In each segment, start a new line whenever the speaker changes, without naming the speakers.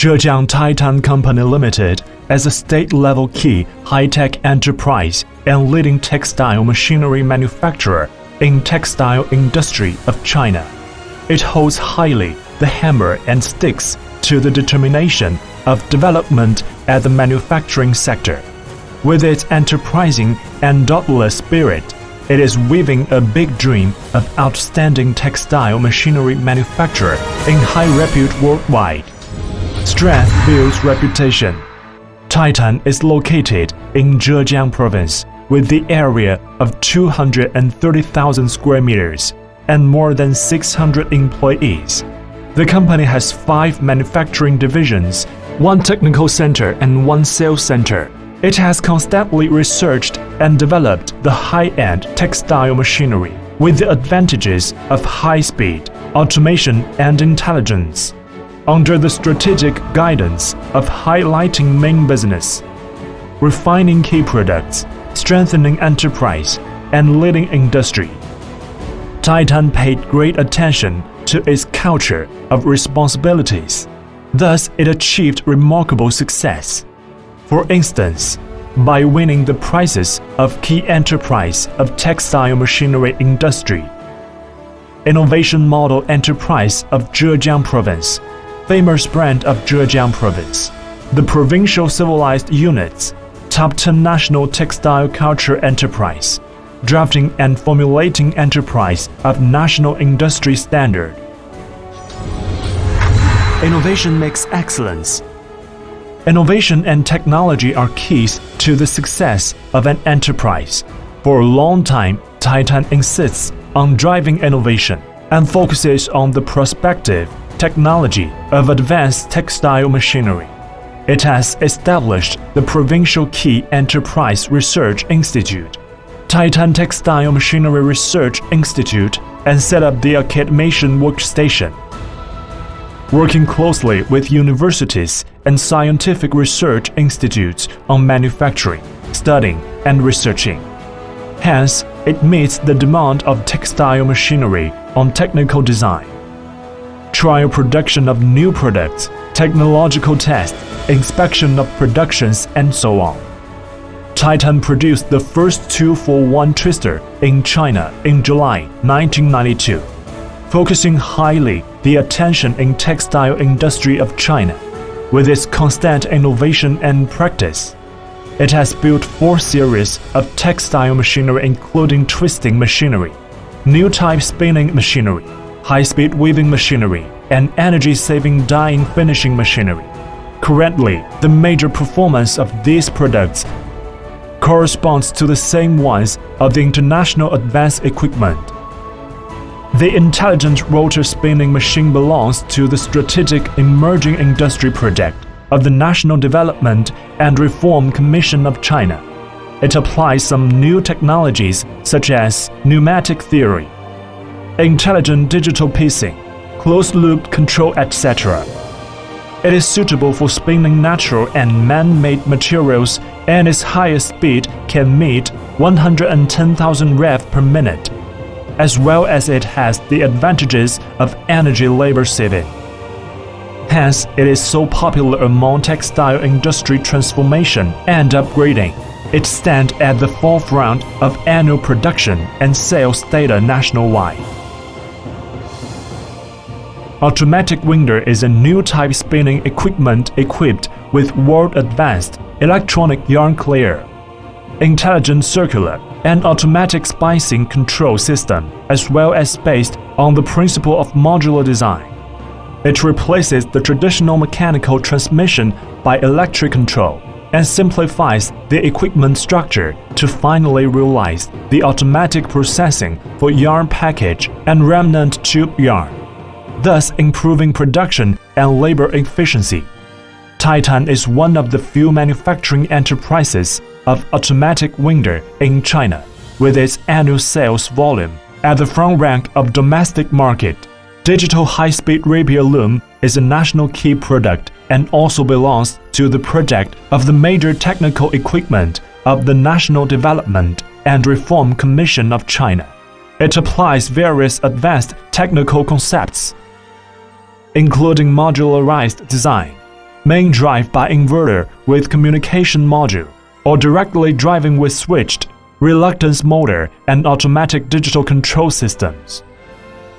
Zhejiang Titan Co Limited as a state-level key high-tech enterprise and leading textile machinery manufacturer in textile industry of China. It holds highly the hammer and sticks to the determination of development at the manufacturing sector. With its enterprising and dauntless spirit, it is weaving a big dream of outstanding textile machinery manufacturer in high repute worldwide. Strength builds reputation. Titan is located in Zhejiang Province with the area of 230,000 square meters and more than 600 employees. The company has 5 manufacturing divisions, 1 technical center and 1 sales center. It has constantly researched and developed the high-end textile machinery with the advantages of high speed, automation and intelligence. Under the strategic guidance of highlighting main business, refining key products, strengthening enterprise, and leading industry, Titan paid great attention to its culture of responsibilities. Thus, it achieved remarkable success. For instance, by winning the prizes of key enterprise of textile machinery industry, Innovation Model Enterprise of Zhejiang Province, famous brand of Zhejiang Province, the Provincial Civilized Units, Top 10 National Textile Culture Enterprise, Drafting and Formulating Enterprise of National Industry Standard. Innovation makes excellence. Innovation and technology are keys to the success of an enterprise. For a long time, Titan insists on driving innovation and focuses on the prospective technology of advanced textile machinery. It has established the Provincial Key Enterprise Research Institute, Titan Textile Machinery Research Institute, and set up the Academician Workstation. Working closely with universities and scientific research institutes on manufacturing, studying, and researching. Hence, it meets the demand of textile machinery on technical design, trial production of new products, technological test, inspection of productions, and so on. Titan produced the first 2-for-1 twister in China in July 1992, focusing highly the attention in textile industry of China. With its constant innovation and practice, it has built 4 series of textile machinery including twisting machinery, new type spinning machinery, high-speed weaving machinery, and energy-saving dyeing finishing machinery. Currently, the major performance of these products corresponds to the same ones of the international advanced equipment. The intelligent rotor spinning machine belongs to the strategic emerging industry project of the National Development and Reform Commission of China. It applies some new technologies such as pneumatic theory, intelligent digital piecing, closed-loop control, etc. It is suitable for spinning natural and man-made materials, and its highest speed can meet 110,000 rev per minute, as well as it has the advantages of energy labor saving. Hence, it is so popular among textile industry transformation and upgrading. It stands at the forefront of annual production and sales data nationwide. Automatic winder is a new type spinning equipment equipped with world-advanced electronic yarn clear, intelligent circular, and automatic spicing control system, as well as based on the principle of modular design. It replaces the traditional mechanical transmission by electric control and simplifies the equipment structure to finally realize the automatic processing for yarn package and remnant tube yarn, thus improving production and labor efficiency. Titan is one of the few manufacturing enterprises of automatic winder in China, with its annual sales volume at the front rank of domestic market. Digital high-speed rapier loom is a national key product and also belongs to the project of the major technical equipment of the National Development and Reform Commission of China. It applies various advanced technical concepts, including modularized design, main drive by inverter with communication module, or directly driving with switched, reluctance motor and automatic digital control systems.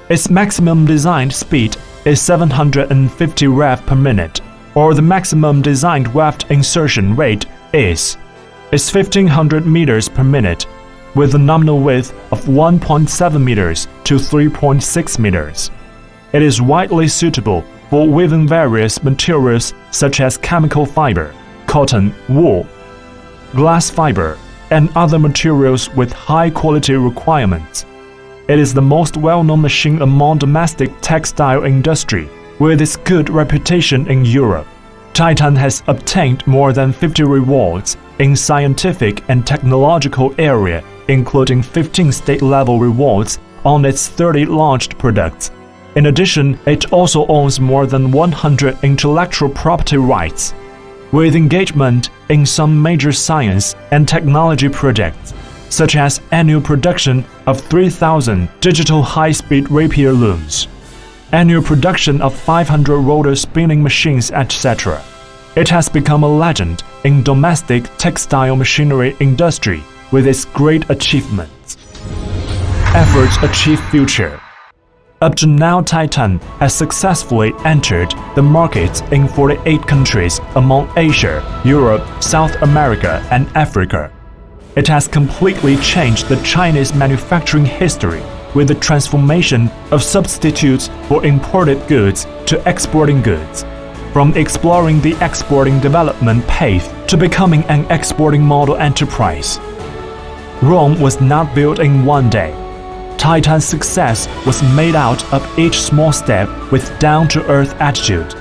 Its maximum designed speed is 750 rev per minute, or the maximum designed weft insertion rate is 1500 meters per minute, with a nominal width of 1.7 meters to 3.6 meters. It is widely suitable for weaving various materials such as chemical fiber, cotton, wool, glass fiber, and other materials with high-quality requirements. It is the most well-known machine among domestic textile industry, with its good reputation in Europe. Titan has obtained more than 50 rewards in scientific and technological area, including 15 state-level rewards on its 30 launched products. In addition, it also owns more than 100 intellectual property rights, with engagement in some major science and technology projects, such as annual production of 3,000 digital high-speed rapier looms, annual production of 500 rotor spinning machines, etc. It has become a legend in domestic textile machinery industry with its great achievements. Efforts achieve future. Up to now, Titan has successfully entered the markets in 48 countries among Asia, Europe, South America, and Africa. It has completely changed the Chinese manufacturing history with the transformation of substitutes for imported goods to exporting goods, from exploring the exporting development path to becoming an exporting model enterprise. Rome was not built in one day. Titan's success was made out of each small step with down-to-earth attitude.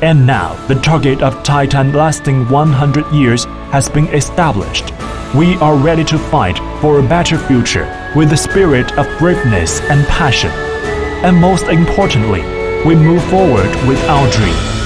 And now, the target of Titan lasting 100 years has been established. We are ready to fight for a better future with the spirit of braveness and passion. And most importantly, we move forward with our dream.